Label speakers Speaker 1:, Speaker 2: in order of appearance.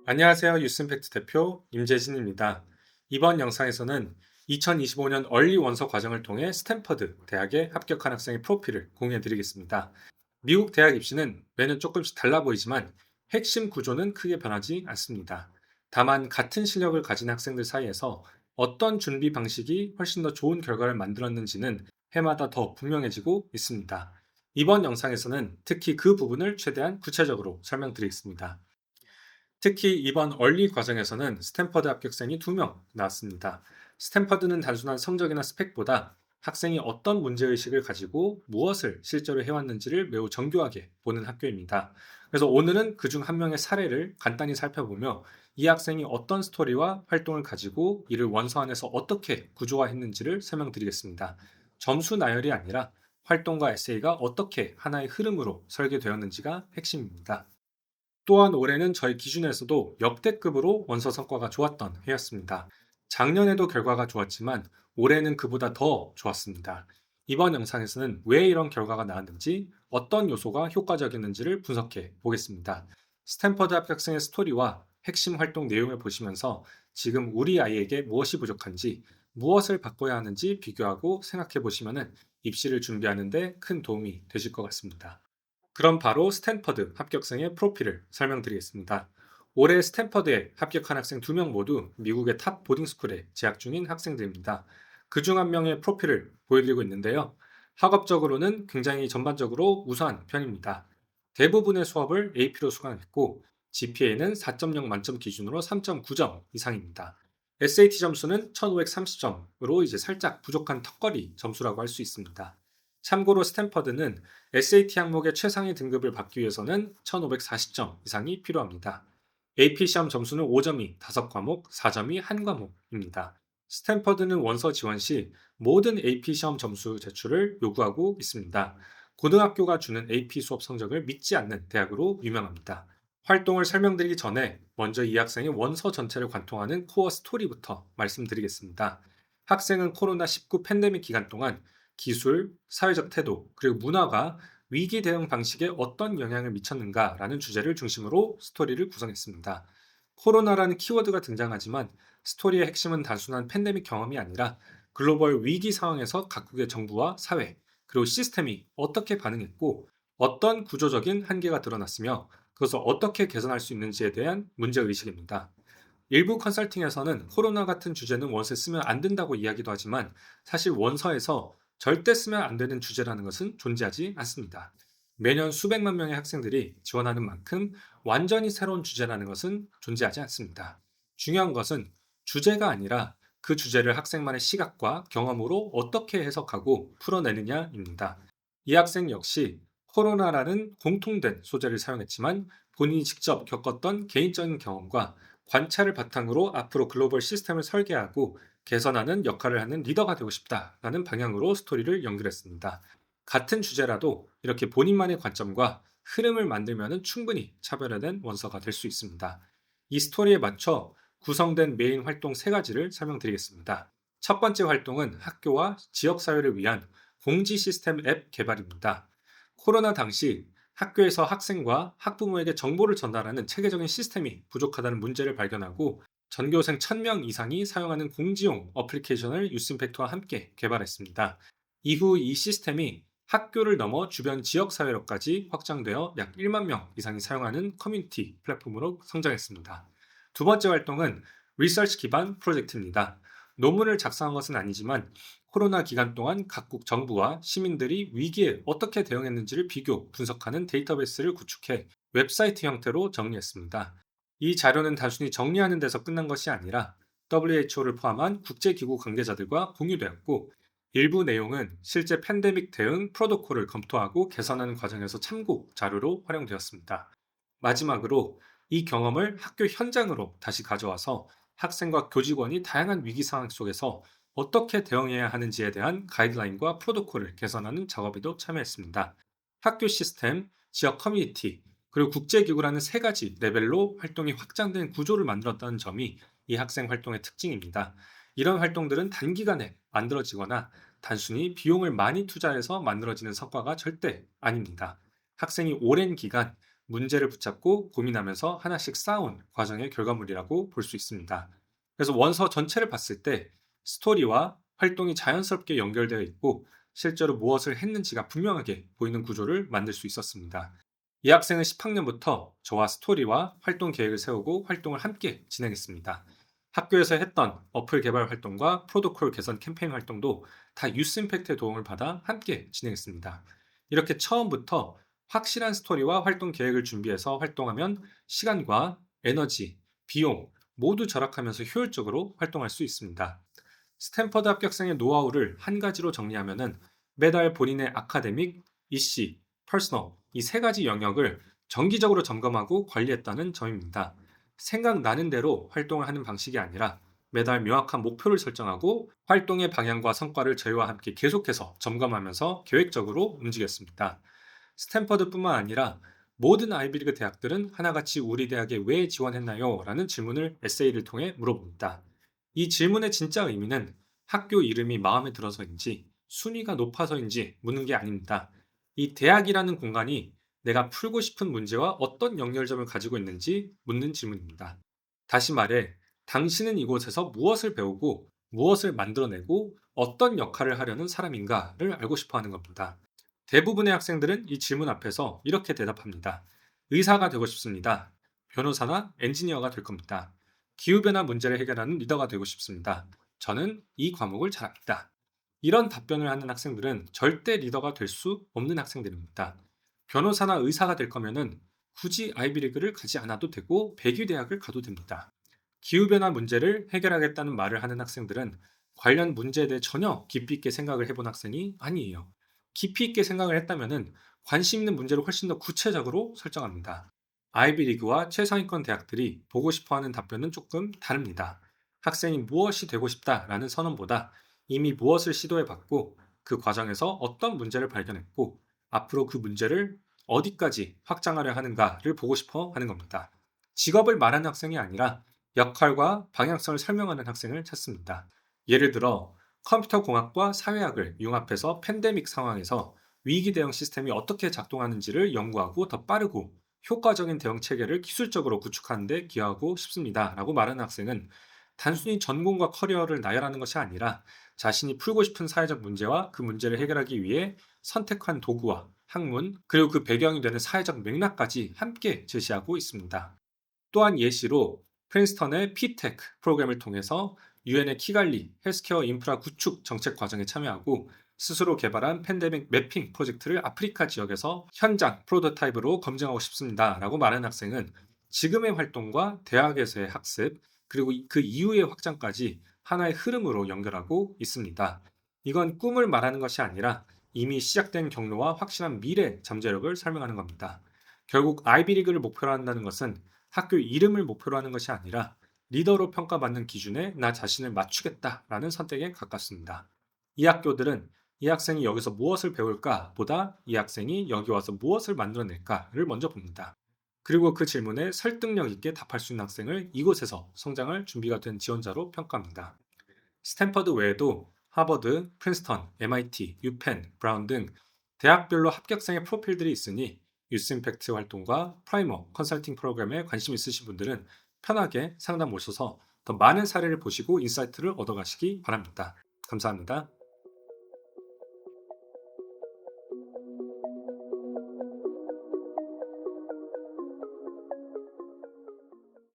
Speaker 1: 안녕하세요. 뉴스임팩트 대표 임재진입니다. 이번 영상에서는 2025년 얼리 원서 과정을 통해 스탠퍼드 대학에 합격한 학생의 프로필을 공유해 드리겠습니다. 미국 대학 입시는 매년 조금씩 달라 보이지만 핵심 구조는 크게 변하지 않습니다. 다만 같은 실력을 가진 학생들 사이에서 어떤 준비 방식이 훨씬 더 좋은 결과를 만들었는지는 해마다 더 분명해지고 있습니다. 이번 영상에서는 특히 그 부분을 최대한 구체적으로 설명드리겠습니다. 특히 이번 얼리 과정에서는 스탠퍼드 합격생이 2명 나왔습니다. 스탠퍼드는 단순한 성적이나 스펙보다 학생이 어떤 문제의식을 가지고 무엇을 실제로 해왔는지를 매우 정교하게 보는 학교입니다. 그래서 오늘은 그중 한 명의 사례를 간단히 살펴보며 이 학생이 어떤 스토리와 활동을 가지고 이를 원서 안에서 어떻게 구조화했는지를 설명드리겠습니다. 점수 나열이 아니라 활동과 에세이가 어떻게 하나의 흐름으로 설계되었는지가 핵심입니다. 또한 올해는 저희 기준에서도 역대급으로 원서 성과가 좋았던 해였습니다. 작년에도 결과가 좋았지만 올해는 그보다 더 좋았습니다. 이번 영상에서는 왜 이런 결과가 나왔는지, 어떤 요소가 효과적이었는지를 분석해 보겠습니다. 스탠퍼드 합격생의 스토리와 핵심 활동 내용을 보시면서 지금 우리 아이에게 무엇이 부족한지, 무엇을 바꿔야 하는지 비교하고 생각해 보시면 입시를 준비하는 데 큰 도움이 되실 것 같습니다. 그럼 바로 스탠퍼드 합격생의 프로필을 설명드리겠습니다. 올해 스탠퍼드에 합격한 학생 2명 모두 미국의 탑 보딩스쿨에 재학 중인 학생들입니다. 그중 한 명의 프로필을 보여드리고 있는데요. 학업적으로는 굉장히 전반적으로 우수한 편입니다. 대부분의 수업을 AP로 수강했고 GPA는 4.0 만점 기준으로 3.9점 이상입니다. SAT 점수는 1530점으로 이제 살짝 부족한 턱걸이 점수라고 할 수 있습니다. 참고로 스탠퍼드는 SAT 항목의 최상위 등급을 받기 위해서는 1540점 이상이 필요합니다. AP 시험 점수는 5점이 5과목, 4점이 1과목입니다. 스탠퍼드는 원서 지원 시 모든 AP 시험 점수 제출을 요구하고 있습니다. 고등학교가 주는 AP 수업 성적을 믿지 않는 대학으로 유명합니다. 활동을 설명드리기 전에 먼저 이 학생의 원서 전체를 관통하는 코어 스토리부터 말씀드리겠습니다. 학생은 코로나19 팬데믹 기간 동안 기술, 사회적 태도, 그리고 문화가 위기 대응 방식에 어떤 영향을 미쳤는가라는 주제를 중심으로 스토리를 구성했습니다. 코로나라는 키워드가 등장하지만 스토리의 핵심은 단순한 팬데믹 경험이 아니라 글로벌 위기 상황에서 각국의 정부와 사회, 그리고 시스템이 어떻게 반응했고 어떤 구조적인 한계가 드러났으며 그것을 어떻게 개선할 수 있는지에 대한 문제의식입니다. 일부 컨설팅에서는 코로나 같은 주제는 원서에 쓰면 안 된다고 이야기도 하지만 사실 원서에서 절대 쓰면 안 되는 주제라는 것은 존재하지 않습니다. 매년 수백만 명의 학생들이 지원하는 만큼 완전히 새로운 주제라는 것은 존재하지 않습니다. 중요한 것은 주제가 아니라 그 주제를 학생만의 시각과 경험으로 어떻게 해석하고 풀어내느냐입니다. 이 학생 역시 코로나라는 공통된 소재를 사용했지만 본인이 직접 겪었던 개인적인 경험과 관찰을 바탕으로 앞으로 글로벌 시스템을 설계하고 개선하는 역할을 하는 리더가 되고 싶다라는 방향으로 스토리를 연결했습니다. 같은 주제라도 이렇게 본인만의 관점과 흐름을 만들면 충분히 차별화된 원서가 될 수 있습니다. 이 스토리에 맞춰 구성된 메인 활동 3가지를 설명드리겠습니다. 첫 번째 활동은 학교와 지역사회를 위한 공지 시스템 앱 개발입니다. 코로나 당시 학교에서 학생과 학부모에게 정보를 전달하는 체계적인 시스템이 부족하다는 문제를 발견하고 전교생 1000명 이상이 사용하는 공지용 어플리케이션을 유스임팩트와 함께 개발했습니다. 이후 이 시스템이 학교를 넘어 주변 지역사회로까지 확장되어 약 1만 명 이상이 사용하는 커뮤니티 플랫폼으로 성장했습니다. 두 번째 활동은 리서치 기반 프로젝트입니다. 논문을 작성한 것은 아니지만 코로나 기간 동안 각국 정부와 시민들이 위기에 어떻게 대응했는지를 비교, 분석하는 데이터베이스를 구축해 웹사이트 형태로 정리했습니다. 이 자료는 단순히 정리하는 데서 끝난 것이 아니라 WHO를 포함한 국제기구 관계자들과 공유되었고 일부 내용은 실제 팬데믹 대응 프로토콜을 검토하고 개선하는 과정에서 참고 자료로 활용되었습니다. 마지막으로 이 경험을 학교 현장으로 다시 가져와서 학생과 교직원이 다양한 위기 상황 속에서 어떻게 대응해야 하는지에 대한 가이드라인과 프로토콜을 개선하는 작업에도 참여했습니다. 학교 시스템, 지역 커뮤니티, 그리고 국제기구라는 3가지 레벨로 활동이 확장된 구조를 만들었다는 점이 이 학생 활동의 특징입니다. 이런 활동들은 단기간에 만들어지거나 단순히 비용을 많이 투자해서 만들어지는 성과가 절대 아닙니다. 학생이 오랜 기간 문제를 붙잡고 고민하면서 하나씩 쌓아온 과정의 결과물이라고 볼 수 있습니다. 그래서 원서 전체를 봤을 때 스토리와 활동이 자연스럽게 연결되어 있고 실제로 무엇을 했는지가 분명하게 보이는 구조를 만들 수 있었습니다. 이 학생은 10학년부터 저와 스토리와 활동 계획을 세우고 활동을 함께 진행했습니다. 학교에서 했던 어플 개발 활동과 프로토콜 개선 캠페인 활동도 다 유스 임팩트의 도움을 받아 함께 진행했습니다. 이렇게 처음부터 확실한 스토리와 활동 계획을 준비해서 활동하면 시간과 에너지, 비용 모두 절약하면서 효율적으로 활동할 수 있습니다. 스탠퍼드 합격생의 노하우를 한 가지로 정리하면은 매달 본인의 아카데믹, 이씨, 퍼스널 이 세 가지 영역을 정기적으로 점검하고 관리했다는 점입니다. 생각나는 대로 활동을 하는 방식이 아니라 매달 명확한 목표를 설정하고 활동의 방향과 성과를 저희와 함께 계속해서 점검하면서 계획적으로 움직였습니다. 스탠퍼드뿐만 아니라 모든 아이비리그 대학들은 하나같이 우리 대학에 왜 지원했나요? 라는 질문을 에세이를 통해 물어봅니다. 이 질문의 진짜 의미는 학교 이름이 마음에 들어서인지 순위가 높아서인지 묻는 게 아닙니다. 이 대학이라는 공간이 내가 풀고 싶은 문제와 어떤 연결점을 가지고 있는지 묻는 질문입니다. 다시 말해, 당신은 이곳에서 무엇을 배우고 무엇을 만들어내고 어떤 역할을 하려는 사람인가를 알고 싶어 하는 겁니다. 대부분의 학생들은 이 질문 앞에서 이렇게 대답합니다. 의사가 되고 싶습니다. 변호사나 엔지니어가 될 겁니다. 기후변화 문제를 해결하는 리더가 되고 싶습니다. 저는 이 과목을 잘합니다. 이런 답변을 하는 학생들은 절대 리더가 될 수 없는 학생들입니다. 변호사나 의사가 될 거면은 굳이 아이비리그를 가지 않아도 되고 백유대학을 가도 됩니다. 기후변화 문제를 해결하겠다는 말을 하는 학생들은 관련 문제에 대해 전혀 깊이 있게 생각을 해본 학생이 아니에요. 깊이 있게 생각을 했다면은 관심 있는 문제를 훨씬 더 구체적으로 설정합니다. 아이비리그와 최상위권 대학들이 보고 싶어하는 답변은 조금 다릅니다. 학생이 무엇이 되고 싶다라는 선언보다 이미 무엇을 시도해봤고 그 과정에서 어떤 문제를 발견했고 앞으로 그 문제를 어디까지 확장하려 하는가를 보고 싶어 하는 겁니다. 직업을 말하는 학생이 아니라 역할과 방향성을 설명하는 학생을 찾습니다. 예를 들어 컴퓨터 공학과 사회학을 융합해서 팬데믹 상황에서 위기 대응 시스템이 어떻게 작동하는지를 연구하고 더 빠르고 효과적인 대응 체계를 기술적으로 구축하는 데 기여하고 싶습니다. 라고 말하는 학생은 단순히 전공과 커리어를 나열하는 것이 아니라 자신이 풀고 싶은 사회적 문제와 그 문제를 해결하기 위해 선택한 도구와 학문, 그리고 그 배경이 되는 사회적 맥락까지 함께 제시하고 있습니다. 또한 예시로 프린스턴의 P-TECH 프로그램을 통해서 유엔의 키갈리 헬스케어 인프라 구축 정책 과정에 참여하고 스스로 개발한 팬데믹 매핑 프로젝트를 아프리카 지역에서 현장 프로토타입으로 검증하고 싶습니다. 라고 말하는 학생은 지금의 활동과 대학에서의 학습, 그리고 그 이후의 확장까지 하나의 흐름으로 연결하고 있습니다. 이건 꿈을 말하는 것이 아니라 이미 시작된 경로와 확실한 미래 잠재력을 설명하는 겁니다. 결국 아이비리그를 목표로 한다는 것은 학교 이름을 목표로 하는 것이 아니라 리더로 평가받는 기준에 나 자신을 맞추겠다라는 선택에 가깝습니다. 이 학교들은 이 학생이 여기서 무엇을 배울까 보다 이 학생이 여기 와서 무엇을 만들어낼까를 먼저 봅니다. 그리고 그 질문에 설득력 있게 답할 수 있는 학생을 이곳에서 성장할 준비가 된 지원자로 평가합니다. 스탠퍼드 외에도 하버드, 프린스턴, MIT, 유펜, 브라운 등 대학별로 합격생의 프로필들이 있으니 유스 임팩트 활동과 프라이머 컨설팅 프로그램에 관심 있으신 분들은 편하게 상담 오셔서 더 많은 사례를 보시고 인사이트를 얻어가시기 바랍니다. 감사합니다.